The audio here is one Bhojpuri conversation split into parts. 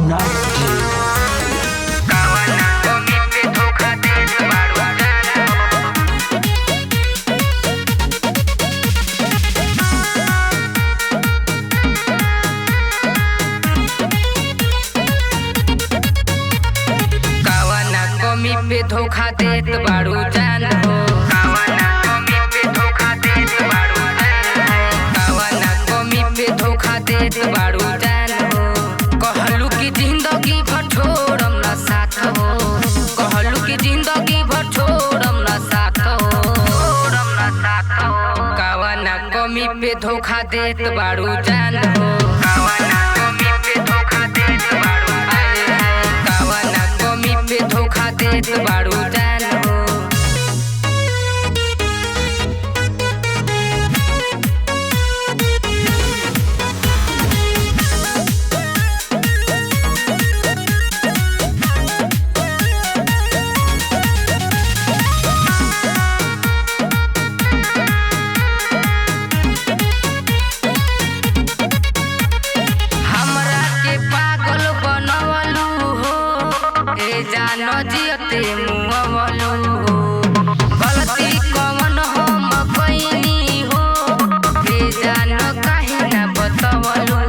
nasty. पे धोखा देत बाड़ू जान हो कावना कमी पे धोखा देत बाड़ू जान कावना कमी पे धोखा देत बाड़ू जान हो कहलू की जिंदगी भर छोड़म ना साथ हो कहलू की जिंदगी भर छोड़म ना साथ हो कावना कमी पे धोखा देत बाड़ू जान हो कावना कमी पे धोखा देत बाड़ू कावना कमी पे धोखा देत बाड़ू जान हो हमरा के पागल बनवलू हो ए जानो जियते मुअवलू हो गलती कवन हम कइनी हो ए जानो काहे ना बतवलू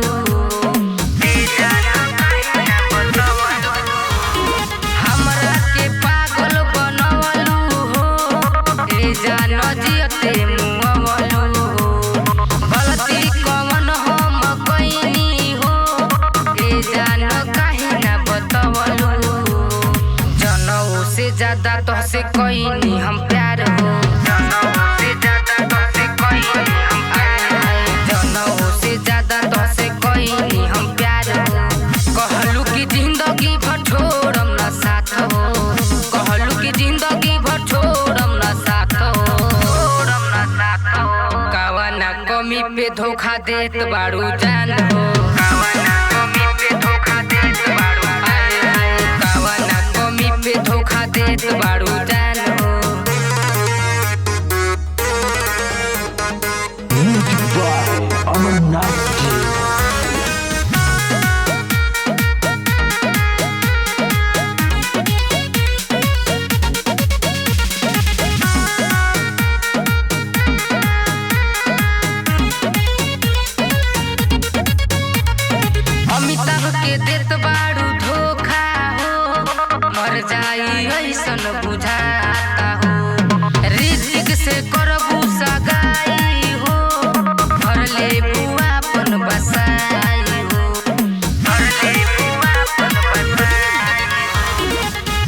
ए जानो काहे ना बतवलू हमरा के पागल बनवलू हो ए जानो जियते मुअवलू हो गलती कवन हम कइनी हो ए जानो काहे ना बतवलू जनऊ से ज्यादा तोहसे कइनी हम प्यार हो जनऊ से ज्यादा तोहसे कइनी हम प्यार जनऊ से ज्यादा तोहसे कइनी हम प्यार हो कहलू की जिंदगी भर छोड़म ना साथ हो कहलू की जिंदगी भर छोड़म ना साथ हो कावना कमी पे धोखा देत बाड़ू जान हो कावना कमी पे धोखा देत बाड़ू कावना कमी पे धोखा देत बाड़ू जान हो Music by Aman Nasty. Amitabh के देत बाड़ू धोखा हो मर जाई ऐसन बुझाता हो ऋतिक से करबू सगाई हो भर ले बुआपन बसाई हो भर ले बुआपन बसाई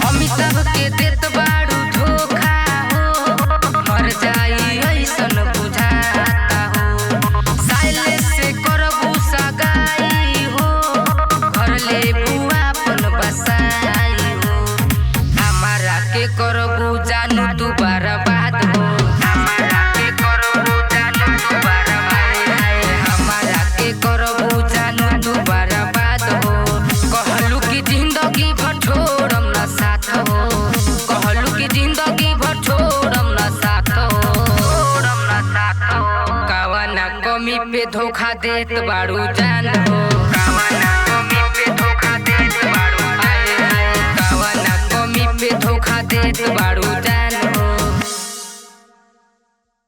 अमिताभ के देत बाड़ू धोखा हो मर जाई ऐसन बुझाता हो साइलेंस से करबू सगाई हो भर ले बुआपन बसाई हो हमारा के करबू जानू दोबारा बात हो हमारा के करबू जानू दोबारा बात हमारा के करबू जानू दोबारा बात हो कहलू की जिंदगी भर छोड़म ना साथ हो कहलू की जिंदगी भर छोड़म ना साथ हो कावना कमी पे धोखा देत बाड़ू जान हो कावना कमी पे धोखा देत बाड़ू कावना कमी पे धोखा देत बाड़ू जान